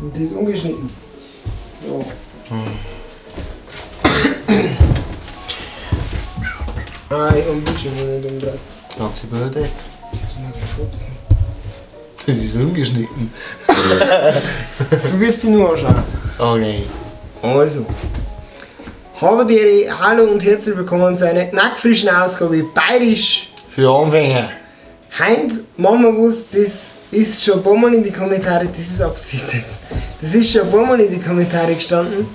Und das ist ungeschnitten. Ja. Ah, ich habe schon nicht umdreht. Ganze Böde. Mal gefutzen. Das ist ungeschnitten. Du wirst ihn nur anschauen. Okay. Also. Habe dir hallo und herzlich willkommen zu einer knackfrischen Ausgabe Bayerisch. Für Anfänger. Heint machen wir was, das ist schon ein paar Mal in die Kommentare, das ist Absicht jetzt. Das ist schon ein paar Mal in die Kommentare gestanden.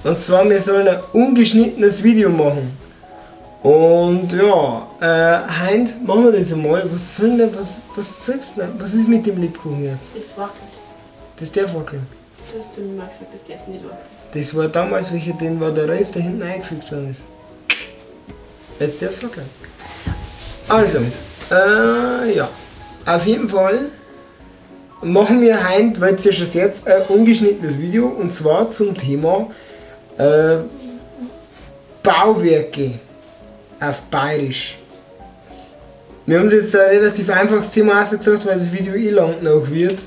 Und zwar, wir sollen ein ungeschnittenes Video machen. Und ja, heint machen wir das einmal. Was soll denn, was zeigst du denn? Was ist mit dem Lebkuchen jetzt? Das wackelt. Das darf wackeln. Du hast zu mir mal gesagt, das darf nicht wackeln. Das war damals, welcher den war der Reis da hinten eingefügt worden ist. Jetzt darf es wackeln. Also, ja. Auf jeden Fall machen wir heute, weil es ja schon jetzt ein ungeschnittenes Video, und zwar zum Thema Bauwerke auf Bayerisch. Wir haben uns jetzt ein relativ einfaches Thema ausgesagt, weil das Video lang noch wird.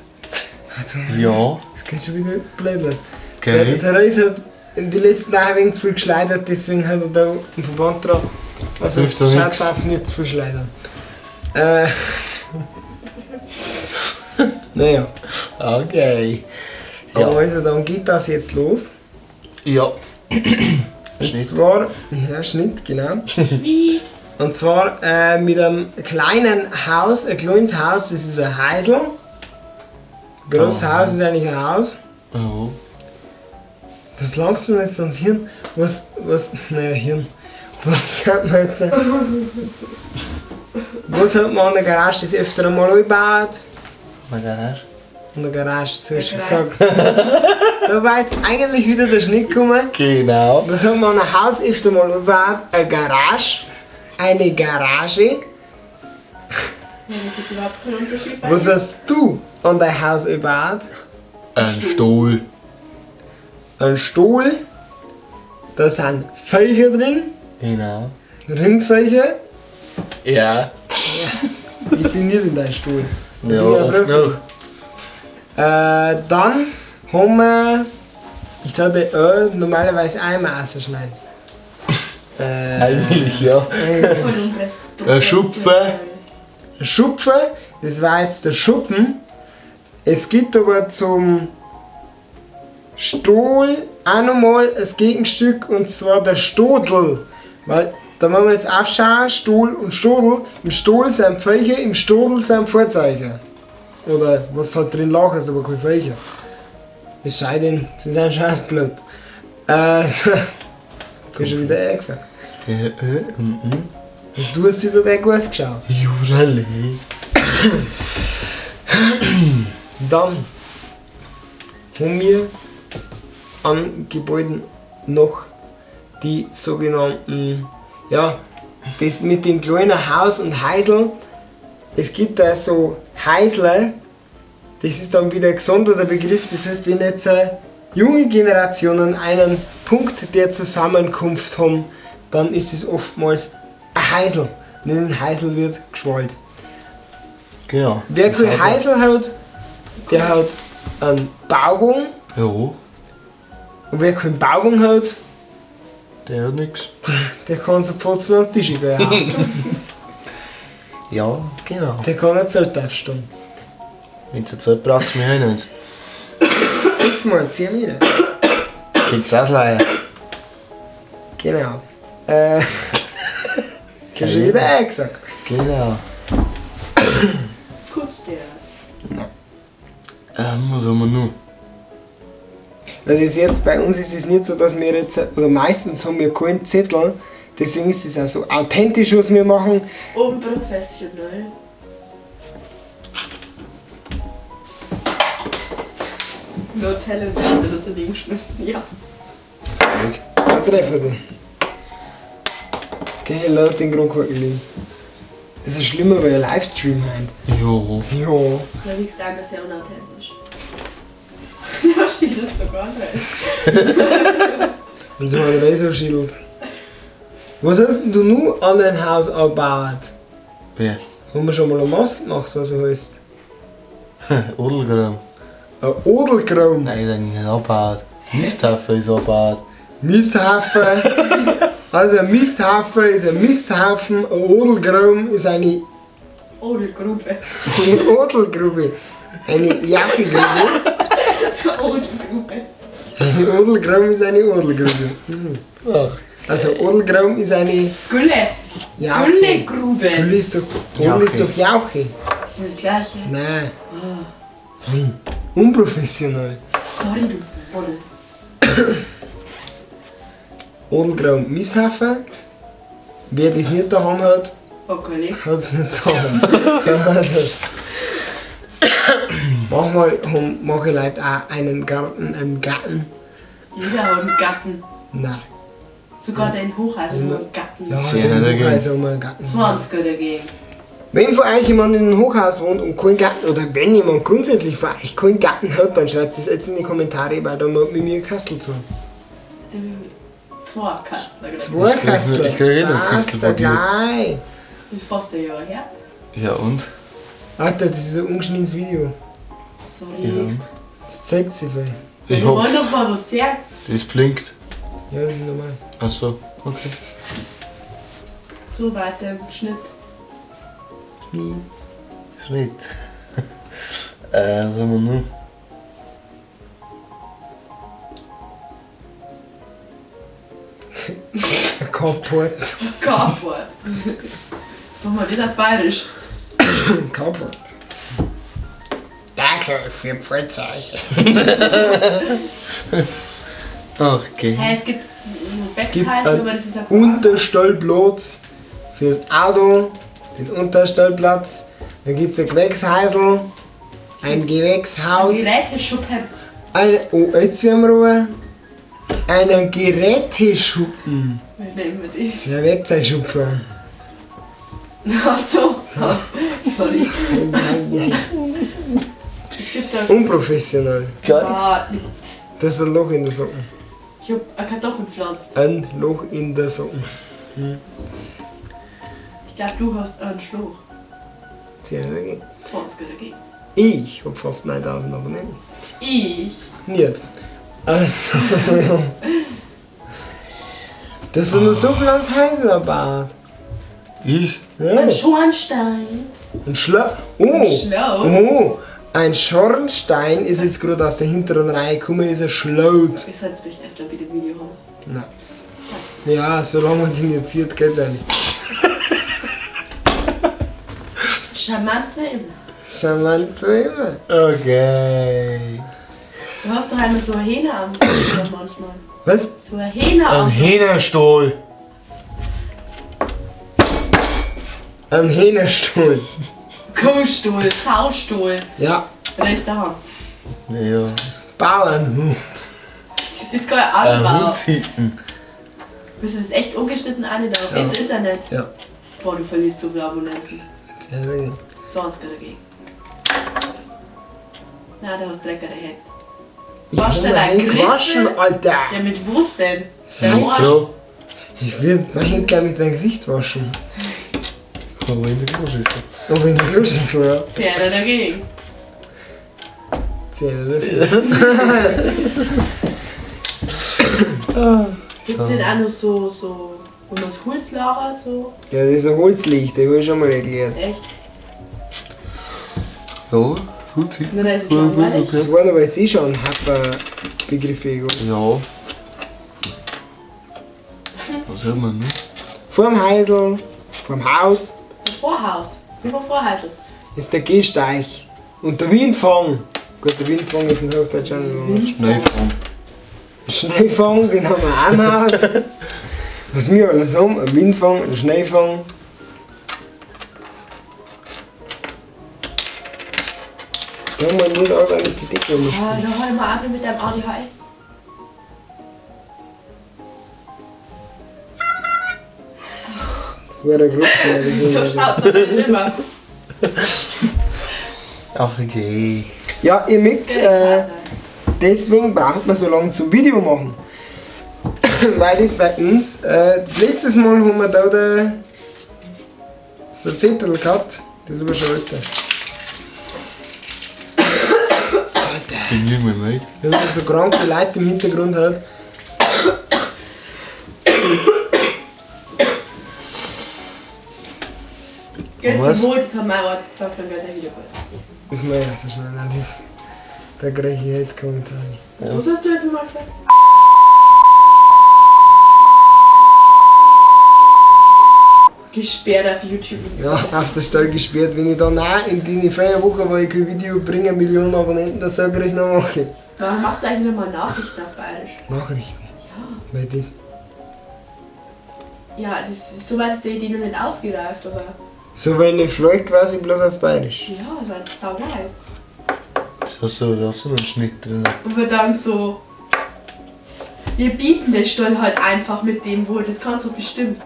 Ja. Das geht schon wieder blöd aus. Okay. Der Reis hat in den letzten Tagen ein wenig zu viel geschleudert, deswegen hat er da einen Verband dran. Also Hilft doch schaut nix. auf, nicht zu viel schleudern. Naja, Okay. Ja. also dann geht das jetzt los. Ja. Und Schnitt. zwar, ja, Schnitt, genau. Und zwar mit einem kleinen Haus, ein kleines Haus, das ist ein Häusl. Ein großes Haus ist eigentlich ein Haus. Ja. Was langst du denn jetzt ans Hirn? Naja, Hirn. Was kann man jetzt was hat man an der Garage das öfter einmal eingebaut? Mal Garage. An der Garage, jetzt hast du gesagt. Da war jetzt eigentlich wieder der Schnitt gekommen. Genau. Was hat man an einem Haus öfter mal eingebaut? Eine Garage. Eine Garage. Ja, da gibt es überhaupt keinen Unterschied bei. Was hast du an dein Haus eingebaut? Ein Stuhl. Ein Stuhl. Da sind Viecher drin. Genau. Rindviecher. Ja. Ich bin nicht in deinem Stuhl. Da Ja, bin ich ein oft Fröckchen. noch. Dann haben wir, ich habe normalerweise einmal ausschneiden. Eigentlich, ja. Voll unprofessionell. Ein Schupfen. Ein Schupfen, das war jetzt der Schuppen. Es gibt aber zum Stuhl auch nochmal ein Gegenstück, und zwar der Stodel. Weil da müssen wir jetzt aufschauen, Stuhl und Stodel. Im Stuhl sind Viecher, im Stodel sind Vorzeichen. Oder was halt drin lag, ist aber kein Viecher. Es sei denn, sie sind scheiß blöd. Hab ich schon wieder gesagt. Und du hast wieder den Kurs geschaut. Jurali. Dann haben wir an Gebäuden noch die sogenannten, ja, das mit den kleinen Haus und Häusl. Es gibt da so Häusle, das ist dann wieder ein gesonderter Begriff, das heißt, wenn jetzt junge Generationen einen Punkt der Zusammenkunft haben, dann ist es oftmals ein Häusl. Und in den Häusl wird geschwallt. Genau. Wer kein Häusl hat, der hat einen Bauwagen. Ja. Und wer keinen Bauwagen hat, Der hat nix. der kann so Pfotzen auf den Tisch gehen. Ja, genau. Der kann ein Zelt aufstehen. Wenn es eine Zeit braucht, wir hören uns. 6 mal 10 Meter. Kriegt's Ausleihen. Genau. Ich hab schon wieder gesagt. Genau. Kurz der. Was haben wir noch? Das ist jetzt, bei uns ist es nicht so, dass wir jetzt, oder meistens haben wir keinen Zettel, deswegen ist es auch so authentisch, was wir machen. Unprofessionell. No talent, das hat ihn geschmissen, ja. Da treffen wir. Okay, lass den Grundkorken liegen. Das ist schlimmer, weil ein Livestream meint. Jo. Ja. Da liegst du einfach sehr unauthentisch. Ja, schiedelt sogar nicht. Wenn sie mal den so schüttelt. Was hast denn du nur an dein Haus angebaut? Wer? Haben wir schon mal eine Masse gemacht, was er heißt? Odelgram. Ein Odelgraum. Nein, das ist nicht Abbad. Misthaufen ist Abbad. Misthaufen. Also ein Misthaufen ist ein Misthaufen. Ein Odelgraum ist eine Odelgrube. Odelgrube. Eine Jauchegrube. Odelgrube. Ein Odelgraum ist eine Odelgrube. Ach. Also Odelgraum ist eine Gülle. Jauche. Güllegrube. Gülle ist doch, Odel ist doch Jauche. Ist das das Gleiche? Nein. Unprofessional. Sorry, du Boddel. Odelgraum Misthaufen. Wer das nicht daheim hat, Okay. hat es nicht daheim. Manchmal haben manche Leute auch einen Garten, einen Garten. Jeder hat einen Gatten. Nein. Sogar dein Hochhäuser hat einen Gatten. Ja, Zehn den dagegen. Hochhaus haben wir einen Garten. 20er dagegen. Wenn von euch jemand in einem Hochhaus wohnt und keinen Garten, oder wenn jemand grundsätzlich von euch keinen Garten hat, dann schreibt es jetzt in die Kommentare, weil dann mit mir ein Kastel zu. Zwei Kasten. Zwei Kastel. Ich krieg eh noch Was, Kastel da von dir. gleich. Wie fast ein Jahr her. Ja und? Alter, das ist ein ungeschnittenes Video. Sorry. Ja und? Das zeigt sich viel. Wir Ich wollen hab. doch mal was sagen. Das blinkt. Ja, das ist normal. Ach so, okay. So weiter im Schnitt. Wie? Schnitt. Was haben wir noch? Ein Carport. Carport. Sag mal, das auf Bayerisch. Carport. Danke für Vorzeichen. Ach, okay. Hey, es gibt Es gibt Wechsheißen, aber das ist ja kein Unterstellplatz fürs Auto, den Unterstellplatz. Dann gibt es ein Gewächshäusl, ein Gewächshaus, Geräteschuppen. oh, jetzt werden wir Ruhe. Einen Geräteschuppen. Wie nennen wir das? Ja, Werkzeugschuppen. Ach so. Sorry. Eieiei. Es gibt da. Unprofessional. Ah, Das ist ein Loch in der Socken. ich hab eine Kartoffel gepflanzt. Ein Loch in der Socken. Ich glaube, du hast einen Schluch. 10 dagegen. 20er dagegen. Ich hab fast 9000 Abonnenten. Ich. Nicht. Also, das ist nur so viel ans Heisenarbeit. Ich? Ja. Ein Schornstein. Ein Schla ein Schornstein ist jetzt gerade aus der hinteren Reihe gekommen, ist ein Schlaut. Ich soll es vielleicht öfter bei dem Video haben. Nein. Ja, solange man den jetzt sieht, geht's eigentlich. Charmant wie immer. Charmant so immer. Okay. Du hast doch einmal so eine Hähne am Kopf manchmal. Was? So eine Hähne Ein am Hähnerstall. Ein Hähnerstuhl. Kuhstuhl, Saustuhl. Ja, Oder ist da? Ja. Bauernhof. Das ist kein Ein Anbau. Hundshitten. Bist du das echt ungeschnitten an da ins Internet? Ja. Boah, du verlierst so viele Abonnenten. 20er dagegen. Na, da hast du lecker daheim. Ich Was hab denn mein ein Hände gewaschen, Griffel? Alter. Ja, mit was denn? Sei Der Arsch. froh. Ich will mein Hände gleich mit deinem Gesicht waschen. Aber in der Kloschüssel. Aber in der Kloschüssel, ja. 10er dagegen. 10 dafür. Gibt es denn auch noch so, wo man das Holz lagert, so? Ja, das ist ein Holzlicht, das habe ich schon mal erklärt. Echt? Ja, Hundshitten. Nur da ist es langweilig. Das waren aber jetzt eh schon ein Haufen Begriffe. Gell? Ja. Was haben wir noch? Vorm Häusl, vorm Haus Ein Vorhaus. Über Vorhäusl. ist der Gehsteig. Und der Windfang. Gut, der Windfang ist in Hochdeutsch auch nicht mehr. Neufang. Schneefang, den haben wir auch im Haus. Was wir alles haben, ein Windfang, ein Schneefang. Da haben wir nicht alle mit die Decke Ah, umgespielt. da hol mal ab mit deinem ADHS. Das war der Gruppe. So schaut man das immer. Ach, okay. Ja, ihr merkt, deswegen braucht man so lange zum Video machen. Weil das bei uns, letztes Mal haben wir da so ein Zettel gehabt, das ist aber schon älter. Alter. bin irgendwie müde. Wenn man so kranke Leute im Hintergrund hat. Geht's Was? ihm wohl, das hat mein Arzt gesagt, dann geht er wieder gut. Das muss ich ja so schnell alles. Da kriege ich Hate-Kommentare. Was hast du jetzt nochmal gesagt? Gesperrt auf YouTube. Ja, auf der Stelle gesperrt. Wenn ich dann auch in die 4 Wochen, wo ich kein Video bringe, 1 Million Abonnenten, dann sage ich noch, mach jetzt. Warum machst du eigentlich nochmal Nachrichten auf Bayerisch? Nachrichten. Ja. Weil das. Ja, das ist, soweit ist die Idee noch nicht ausgereift, aber So, weil ich vielleicht quasi bloß auf Bayerisch. ja, das war saugeil. Das hast du noch einen Schnitt drin. Und wir dann so, wir bieten das Stall halt einfach mit dem wohl, das kannst du bestimmt.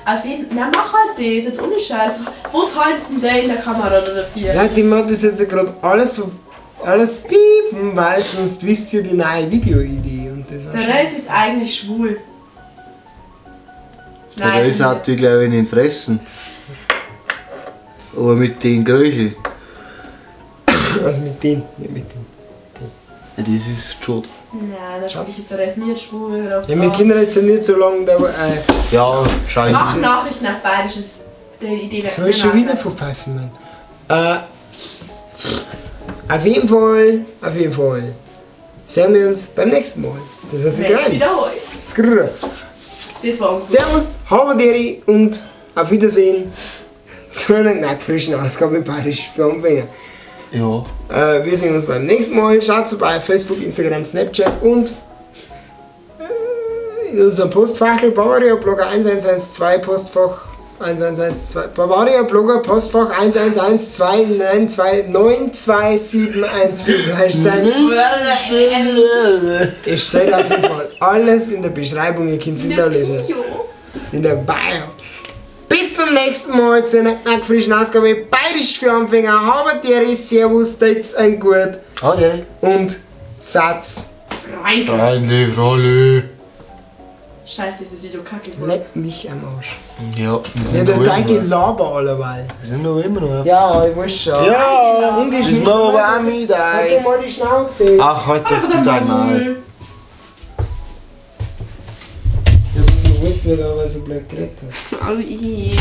Auf jeden Fall, na mach halt das, jetzt ohne Scheiß. Wo's halten der in der Kamera oder 4? Leute, ich mache das jetzt gerade alles piepen, weil sonst wisst ihr die neue Videoidee. Und das war Der schon. Reis ist eigentlich schwul. Der Reis hat die, glaube ich, nicht fressen. Aber mit den Gröchel. Also mit denen, nicht mit denen. Das ist schon. Nein, da bin ich jetzt der Reis nicht schwul. Oder Ja, meine Kinder jetzt nicht so lange da. Ja, scheiße. Mach Nachrichten auf Bayerisch, ist die Idee Jetzt habe ich schon wieder verpfeifen, Mann. Auf jeden Fall. Sehen wir uns beim nächsten Mal. Das heißt, Wenn es wieder heißt. Skrrr. Das war gut. Servus, Haberderi und auf Wiedersehen zu einer knackfrischen Ausgabe Bayerisch für Anfänger. Ja. Wir sehen uns beim nächsten Mal. Schaut vorbei auf Facebook, Instagram, Snapchat und in unserem Postfach Bavaria Blogger 1112 Postfach 1112 Bavaria Blogger Postfach 1112929715 Heistein. Es steht auf jeden Fall alles in der Beschreibung, ihr könnt es da lesen. In der Bio. Bis zum nächsten Mal zu einer knackfrischen Ausgabe Bayerisch für Anfänger. Habert ihr Servus, tät's ein gut Okay. und Satz. Freundlich. Scheiße, ist das Video kacke geworden. Leck mich am Arsch. Ja, wir Ja, sind der noch Teig immer noch. Laber alleweil. Wir sind noch immer noch. Ja, ich weiß schon. Ja, ungeschnitten. ist noch warm mit Halt dir mal die Schnauze. Ach, heute einmal. Ja, du weißt, wer da aber so blöd geredet hat. Oh, ich.